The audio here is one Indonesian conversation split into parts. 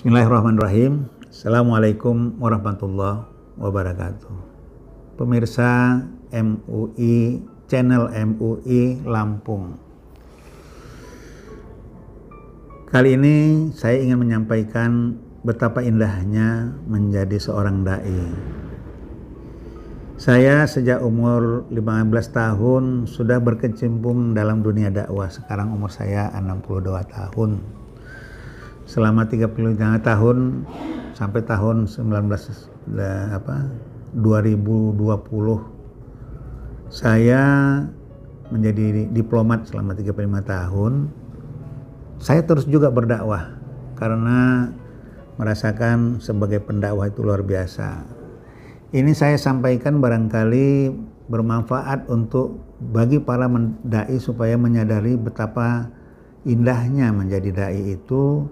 Bismillahirrahmanirrahim. Assalamualaikum warahmatullahi wabarakatuh. Pemirsa MUI, channel MUI Lampung. Kali ini saya ingin menyampaikan betapa indahnya menjadi seorang dai. Saya sejak umur 15 tahun sudah berkecimpung dalam dunia dakwah. Sekarang umur saya 62 tahun. Selama 35 tahun sampai tahun 2020 saya menjadi diplomat selama 35 tahun. Saya terus juga berdakwah karena merasakan sebagai pendakwah itu luar biasa. Ini saya sampaikan barangkali bermanfaat untuk bagi para dai supaya menyadari betapa indahnya menjadi dai itu.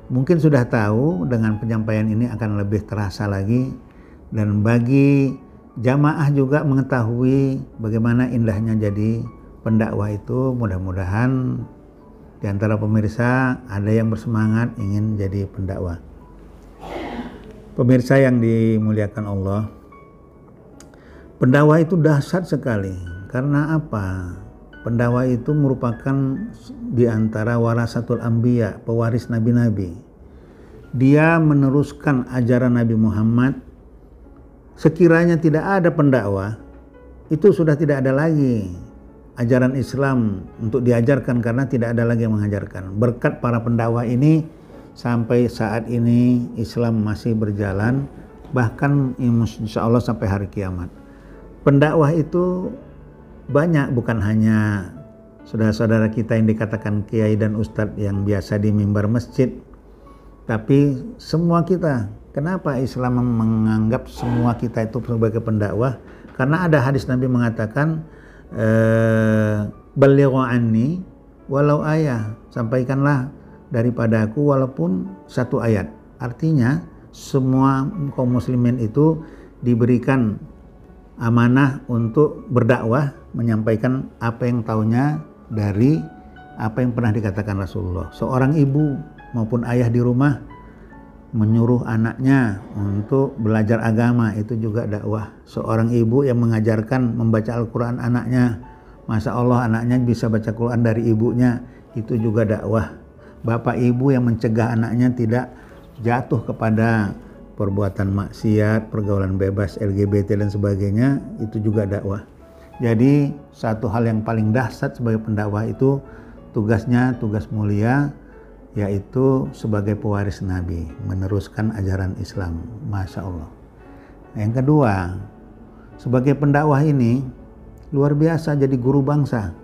Mungkin sudah tahu, dengan penyampaian ini akan lebih terasa lagi, dan bagi jamaah juga mengetahui bagaimana indahnya jadi pendakwah itu. Mudah-mudahan di antara pemirsa ada yang bersemangat ingin jadi pendakwah. Pemirsa yang dimuliakan Allah, pendakwah itu dahsyat sekali. Karena apa? Pendakwah itu merupakan di antara warasatul anbiya, pewaris nabi-nabi. Dia meneruskan ajaran Nabi Muhammad. Sekiranya tidak ada pendakwah, itu sudah tidak ada lagi ajaran Islam untuk diajarkan, karena tidak ada lagi yang mengajarkan. Berkat para pendakwah ini sampai saat ini Islam masih berjalan, bahkan insya Allah sampai hari kiamat. Pendakwah itu banyak, bukan hanya saudara-saudara kita yang dikatakan kiai dan ustadz yang biasa di mimbar masjid, tapi semua kita. Kenapa Islam menganggap semua kita itu sebagai pendakwah? Karena ada hadis Nabi mengatakan, balighu anni walau ayah, sampaikanlah daripada aku walaupun satu ayat. Artinya semua kaum muslimin itu diberikan amanah untuk berdakwah, menyampaikan apa yang taunya dari apa yang pernah dikatakan Rasulullah. Seorang ibu maupun ayah di rumah menyuruh anaknya untuk belajar agama, itu juga dakwah. Seorang ibu yang mengajarkan membaca Al-Quran anaknya, Masya Allah anaknya bisa baca Quran dari ibunya, itu juga dakwah. Bapak ibu yang mencegah anaknya tidak jatuh kepada perbuatan maksiat, pergaulan bebas, LGBT dan sebagainya, itu juga dakwah. Jadi satu hal yang paling dahsyat sebagai pendakwah itu tugasnya, tugas mulia, yaitu sebagai pewaris Nabi, meneruskan ajaran Islam. Masya Allah. Yang kedua, sebagai pendakwah ini luar biasa jadi guru bangsa.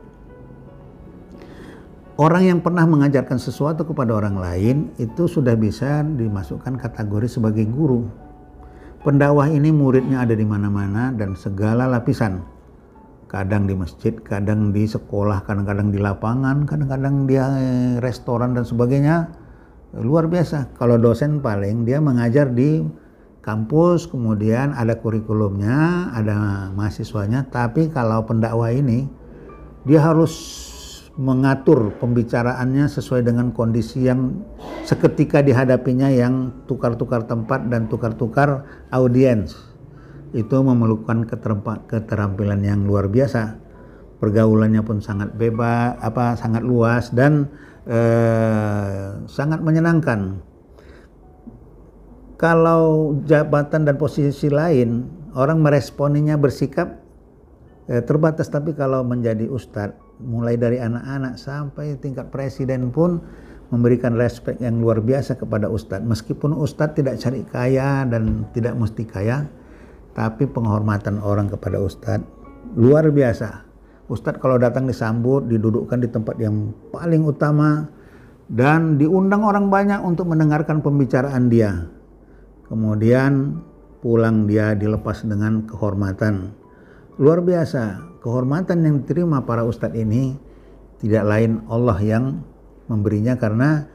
Orang yang pernah mengajarkan sesuatu kepada orang lain itu sudah bisa dimasukkan kategori sebagai guru. Pendakwah ini muridnya ada di mana-mana dan segala lapisan. Kadang di masjid, kadang di sekolah, kadang-kadang di lapangan, kadang-kadang di restoran dan sebagainya. Luar biasa. Kalau dosen paling dia mengajar di kampus, kemudian ada kurikulumnya, ada mahasiswanya. Tapi kalau pendakwah ini dia harus mengatur pembicaraannya sesuai dengan kondisi yang seketika dihadapinya, yang tukar-tukar tempat dan tukar-tukar audiens. Itu memerlukan keterampilan yang luar biasa. Pergaulannya pun sangat bebas, sangat luas dan sangat menyenangkan. Kalau jabatan dan posisi lain, orang meresponinya bersikap terbatas, tapi kalau menjadi ustadz, mulai dari anak-anak sampai tingkat presiden pun memberikan respek yang luar biasa kepada ustadz. Meskipun ustadz tidak cari kaya dan tidak mesti kaya, tapi penghormatan orang kepada ustadz luar biasa. Ustadz kalau datang disambut, didudukkan di tempat yang paling utama, dan diundang orang banyak untuk mendengarkan pembicaraan dia. Kemudian pulang dia dilepas dengan kehormatan. Luar biasa. Kehormatan yang diterima para ustadz ini tidak lain Allah yang memberinya, karena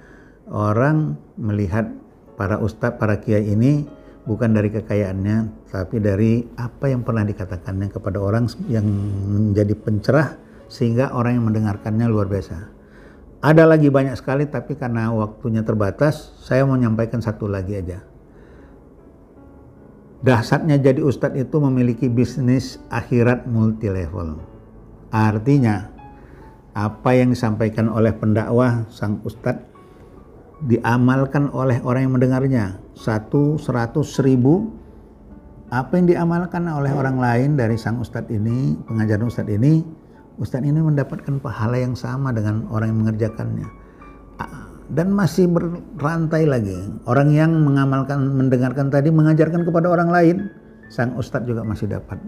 orang melihat para ustadz, para kiai ini bukan dari kekayaannya, tapi dari apa yang pernah dikatakannya kepada orang yang menjadi pencerah, sehingga orang yang mendengarkannya luar biasa. Ada lagi banyak sekali, tapi karena waktunya terbatas, saya mau menyampaikan satu lagi aja. Dahsyatnya jadi ustadz itu memiliki bisnis akhirat multi level. Artinya, apa yang disampaikan oleh pendakwah sang ustadz diamalkan oleh orang yang mendengarnya. 1, 100, 1000. Apa yang diamalkan oleh orang lain dari sang ustadz ini, pengajaran ustadz ini mendapatkan pahala yang sama dengan orang yang mengerjakannya. Dan masih berantai lagi. Orang yang mendengarkan tadi mengajarkan kepada orang lain, sang ustadz juga masih dapat.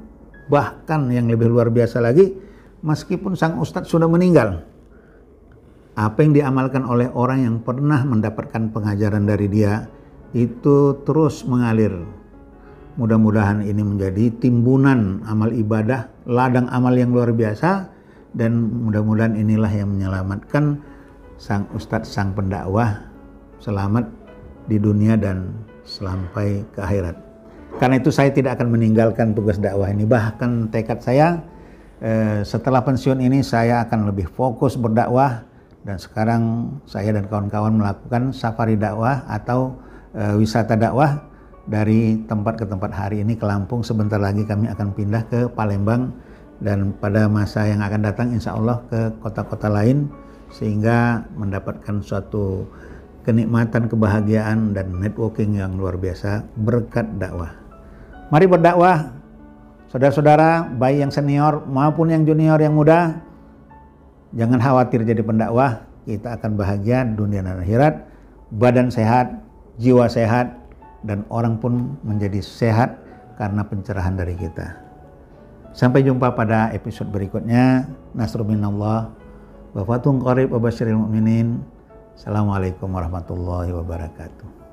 Bahkan yang lebih luar biasa lagi, meskipun sang ustadz sudah meninggal, apa yang diamalkan oleh orang yang pernah mendapatkan pengajaran dari dia itu terus mengalir. Mudah-mudahan ini menjadi timbunan amal ibadah, ladang amal yang luar biasa, dan mudah-mudahan inilah yang menyelamatkan sang ustadz, sang pendakwah selamat di dunia dan sampai ke akhirat. Karena itu saya tidak akan meninggalkan tugas dakwah ini. Bahkan tekad saya setelah pensiun ini saya akan lebih fokus berdakwah, dan sekarang saya dan kawan-kawan melakukan safari dakwah atau wisata dakwah dari tempat ke tempat. Hari ini ke Lampung, sebentar lagi kami akan pindah ke Palembang, dan pada masa yang akan datang insya Allah ke kota-kota lain, sehingga mendapatkan suatu kenikmatan, kebahagiaan, dan networking yang luar biasa berkat dakwah. Mari berdakwah, saudara-saudara, baik yang senior maupun yang junior, yang muda. Jangan khawatir jadi pendakwah, kita akan bahagia dunia dan akhirat, badan sehat, jiwa sehat, dan orang pun menjadi sehat karena pencerahan dari kita. Sampai jumpa pada episode berikutnya. Nasrun minallah wa fathun qarib wa basyiril mu'minin. Assalamualaikum warahmatullahi wabarakatuh.